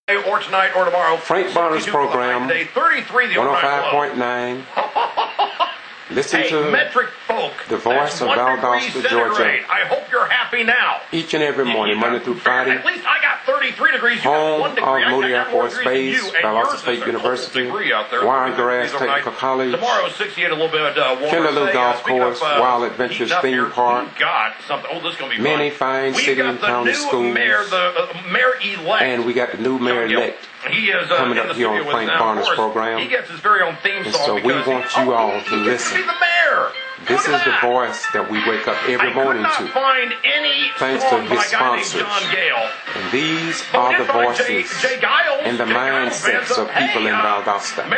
Or tonight or tomorrow. Frank Barnes program, 33 the 105.9. Listen to metric folk. the voice of Valdosta, Georgia. I hope you're happy now. Each and every morning, Monday through Friday. At least I got 33 degrees. You Home got 1 degree. of Moody Air Force Base, Valdosta State University, Wiregrass Technical College, tomorrow 68, a little bit warmer. Kinderloo Golf Course, Wild Adventures Theme Park. Got something. Oh, this is going to be many fine city and county schools. The mayor-elect. And we got the new mayor-elect coming up here on Frank Barnes program. He gets his very own theme song. And so we want you all to listen. This is the voice that we wake up every morning to. Thanks to his sponsors. And these are the voices and the mindsets of people in Valdosta.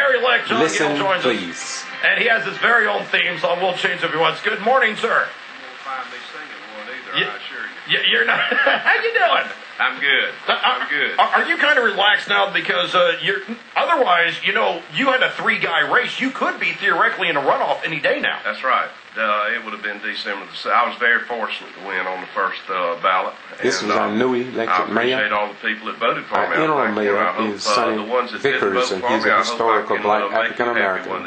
Listen, please. And he has his very own theme song. We'll change if he wants. Good morning, sir. You're not. How you doing? I'm good. I'm good. Are you kind of relaxed now because you're? Otherwise, you had a 3-guy race. You could be theoretically in a runoff any day now. That's right. It would have been December the 6th. I was very fortunate to win on the first ballot. This was our newly elected mayor. I appreciate all the people that voted for me. Our interim mayor is Sonny Vickers, and he's a historical black African American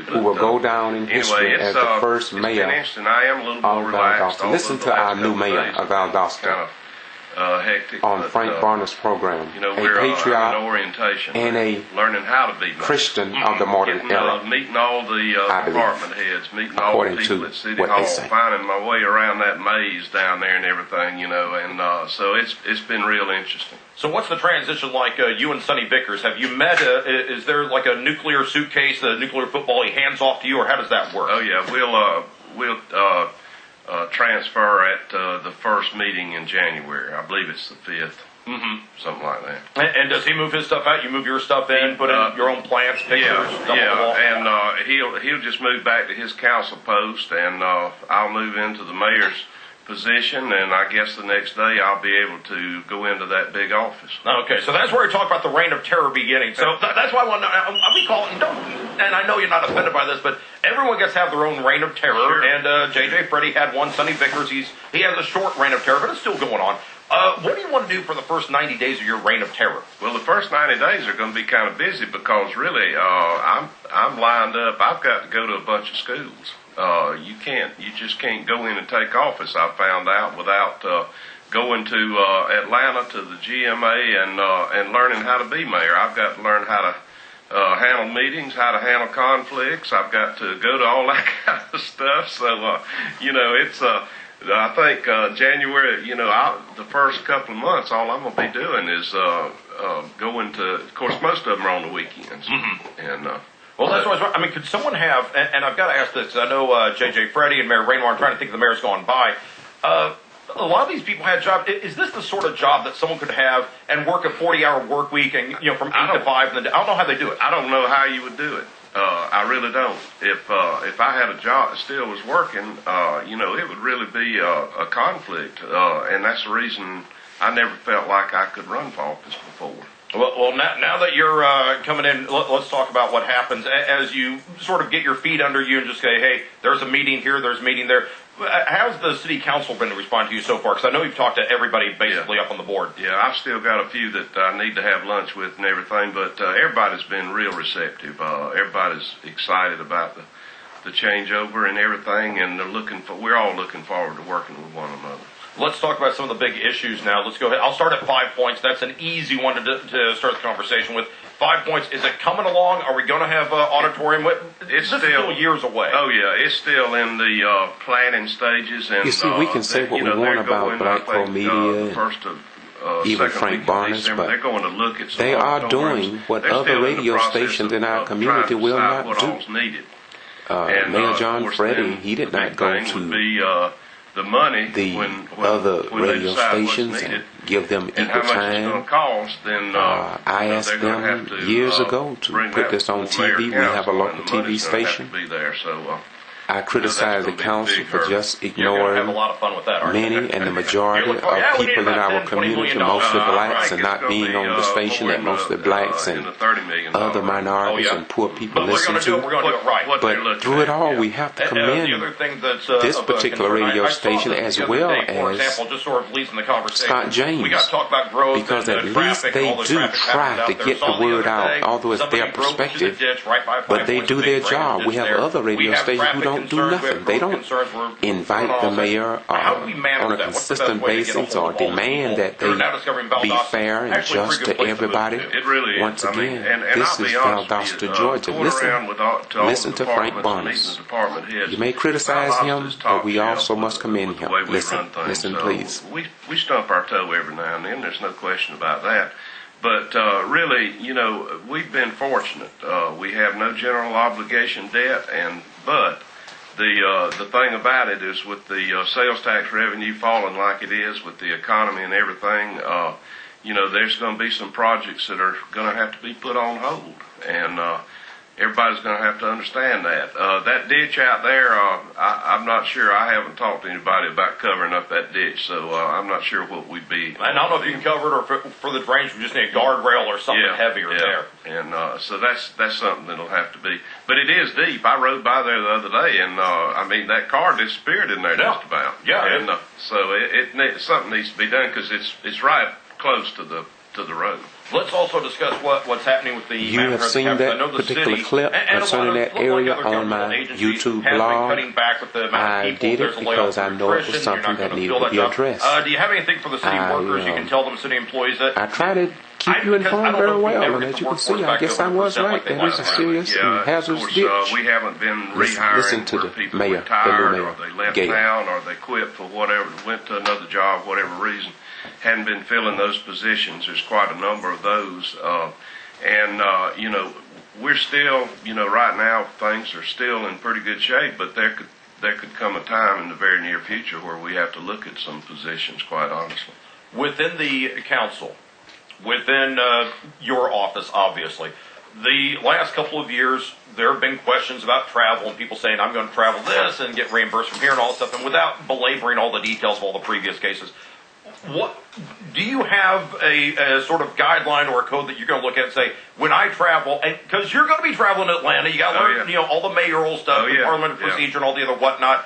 who will go down in history as the first mayor of Valdosta. Listen to our new mayor of Valdosta. Hectic, on Frank Barnes program, we're a patriot orientation, and a learning how to be Christian of the modern era. Meeting all the department heads, meeting all the people at City Hall, finding my way around that maze down there and everything, and so it's been real interesting. So what's the transition like? You and Sonny Vickers, have you met? Is there like a nuclear suitcase, a nuclear football he hands off to you, or how does that work? Oh yeah, we'll transfer at the first meeting in January. I believe it's the 5th. Something like that. And does he move his stuff out? You move your stuff in, put in your own plants, pictures? And he'll just move back to his council post, and I'll move into the mayor's position, and I guess the next day I'll be able to go into that big office. Okay, so that's where we talk about the reign of terror beginning. So that's why I want to, we call it, and I know you're not offended by this, but everyone gets to have their own reign of terror, sure. And J.J. Freddie had one, Sonny Vickers, he has a short reign of terror, but it's still going on. What do you want to do for the first 90 days of your reign of terror? Well, the first 90 days are going to be kind of busy because really, I'm lined up. I've got to go to a bunch of schools. You just can't go in and take office. I found out without going to Atlanta to the GMA and learning how to be mayor. I've got to learn how to handle meetings, how to handle conflicts. I've got to go to all that kind of stuff. So it's. I think January, the first couple of months, all I'm going to be doing is going to, of course, most of them are on the weekends. And well, that's what I mean, could someone have, and I've got to ask this, I know J.J. Freddie and Mayor Rainwater, I'm trying to think of the mayor's gone by. A lot of these people had jobs. Is this the sort of job that someone could have and work a 40-hour work week and, from 8 to 5? And I don't know how they do it. I don't know how you would do it. I really don't. If I had a job that still was working, it would really be a conflict, and that's the reason I never felt like I could run for office before. Well, now that you're coming in, let's talk about what happens as you sort of get your feet under you and just say, hey, there's a meeting here, there's a meeting there. How's the city council been to respond to you so far? Because I know you've talked to everybody basically up on the board. Yeah, I've still got a few that I need to have lunch with and everything, but everybody's been real receptive. Everybody's excited about the changeover and everything, and we're all looking forward to working with one another. Let's talk about some of the big issues now. Let's go ahead. I'll start at 5 points. That's an easy one to start the conversation with. 5 points. Is it coming along? Are we going to have auditorium? It's still years away. Oh, yeah. It's still in the planning stages. And, you see, we can say what we want about Black Pro Media and even Frank Barnes, but they're going to look at they are doing what other radio stations in our community will not do. Mayor John Freddie, he did not go to the money the when other radio stations and give them equal how much time. It's going to cost, then I asked them years ago to put this on TV. We have a local TV station. Be there, so I criticize the council for just You're going to have a ignoring lot of fun with that, aren't you? many and the majority of Yeah, we need people in about our 10, $20 community, million. mostly blacks, I think and it's not gonna being be, on the station that mostly blacks in and the $30 million other range. minorities Oh, yeah. and poor people But we're listen going to do it. to. We're going to do it right. What they're But looking through it at, all, yeah. we have to The commend other thing that's this of a particular concern, radio I saw station this as the other well day, for as example, just sort of leading the conversation. Scott James, We got to talk about growth because and, at least traffic and they all the do traffic try patterns to out there. get Saw the other word out, day, although it's somebody their drove into the perspective. ditch right by But they Five do Points, their big job. drainage We have there. other We radio have stations who traffic don't do concerns, we nothing. have They growth don't concerns, we're invite putting the all mayor How do we manage on a that? What's the best consistent way to get a basis hold or of all these demand people that who are they now discovering be Valdosta fair and actually a just pretty to good place to move everybody. to. It really is. Once I mean, again, and this I'll is be honest with Valdosta, you, Georgia. going Listen, around with all listen the to Frank departments, meeting Barnes. the department heads, You may criticize him, Valdosta's but top we shelf also with must commend with the him. way we Listen, run things. listen, So please. we stump our toe every now and then. There's no question about that. But really, we've been fortunate. We have no general obligation debt, but the thing about it is with the sales tax revenue falling like it is with the economy and everything, there's going to be some projects that are going to have to be put on hold, and everybody's going to have to understand that. That ditch out there, I'm not sure. I haven't talked to anybody about covering up that ditch, so I'm not sure what we'd be. And I don't know if you can cover it, or for the drainage, we just need a guardrail or something heavier there. And so that's something that'll have to be. But it is deep. I rode by there the other day, and that car disappeared in there just about. Yeah. And so something needs to be done because it's right close to the road. Let's also discuss what's happening with the. You have seen that particular clip concerning that area on my YouTube blog. I did it because I know it was something that needed to be addressed. Do you have anything for the city workers? You can tell them, city employees that. I try to keep you informed very well, and as you can see, I guess I was right. That is a serious and hazardous ditch. We haven't been rehiring Listen to where the people mayor, retired, the or they left Gail. town, or they quit for whatever, went to another job, whatever reason. Hadn't been filling those positions. There's quite a number of those. We're still, right now things are still in pretty good shape, but there could come a time in the very near future where we have to look at some positions, quite honestly. Within the council, within your office, obviously, the last couple of years, there have been questions about travel and people saying, I'm going to travel this and get reimbursed from here and all that stuff. And without belaboring all the details of all the previous cases, what do you have a sort of guideline or a code that you're going to look at and say, when I travel, because you're going to be traveling to Atlanta, you got to learn, all the mayoral stuff, the parliament procedure, and all the other whatnot.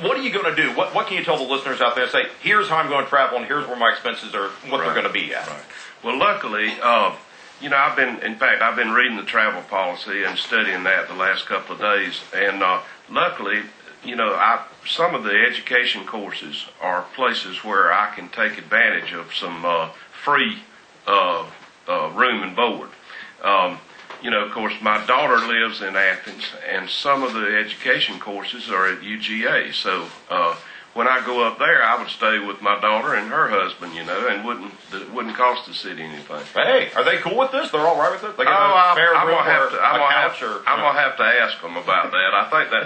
What are you going to do? What can you tell the listeners out there? Say, here's how I'm going to travel, and here's where my expenses are, what they're going to be at. Right. Well, luckily, I've been reading the travel policy and studying that the last couple of days, and luckily, some of the education courses are places where I can take advantage of some free room and board. Of course, my daughter lives in Athens, and some of the education courses are at UGA. So when I go up there, I would stay with my daughter and her husband, and it wouldn't cost the city anything. Hey, are they cool with this? They're all right with it? They get a fair room or a couch? I'm gonna have to ask them about that. I think that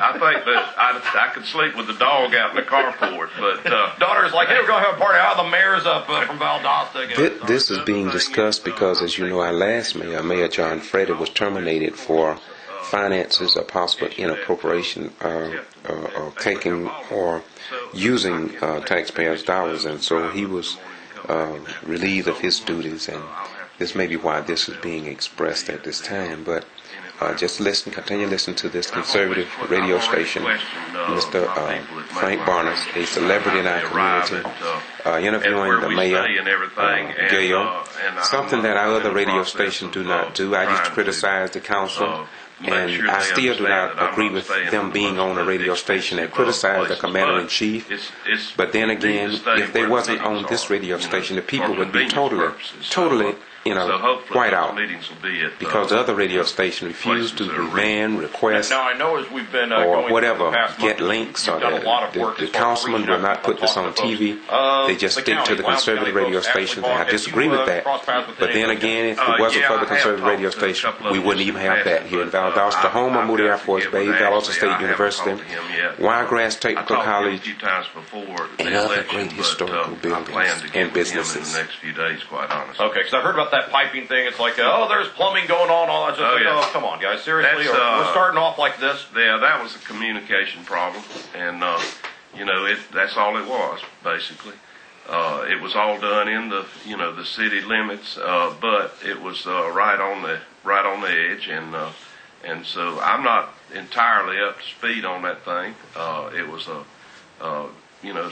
I could sleep with the dog out in the carport, but daughter's like, hey, we're gonna have a party out. The mayor's up from Valdosta. This is being discussed because, as you know, our last mayor, Mayor John Freddy, was terminated for finances or possible inappropriation, or taking or using taxpayers' dollars, and so he was relieved of his duties, and this may be why this is being expressed at this time. But just continue listening to this conservative radio station, Mr. Frank Barnes, a celebrity in our community, interviewing the mayor, Gail, something that our other radio stations do not do. I just criticize the council. And I still do not agree with them being on a radio station that criticize the commander-in-chief. But then again, if they wasn't on this radio station, the people would be totally, white out. Because the other radio station refused to demand, request, now, I know as we've been or going whatever, the past get month, links, or done a lot of work the as far as councilman reaching will out not put this on to folks. TV. They they just the stick county, to the Loudoun conservative County radio folks, Ashley stations, and Clark, I have you, disagree with that. crossed paths with But any then of them? again, if it wasn't Yeah, for the I have conservative talked radio to a station, couple of we them wouldn't even have that here in Valdosta, home of Moody Air Force Base, Valdosta State University, Wiregrass Technical College, a few times before and the other election, great but, historical I buildings plan to get and with him businesses. in the next few days, quite honestly. Okay, because I heard about that piping thing. It's like, oh, there's plumbing going on. All that. Just Oh, like, yeah. oh, come on, guys, seriously. That's, We're starting off like this. Yeah, that was a communication problem, and that's all it was basically. It was all done in the city limits, but it was right on the edge, and so I'm not entirely up to speed on that thing. It was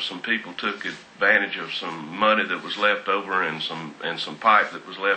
some people took advantage of some money that was left over and some pipe that was left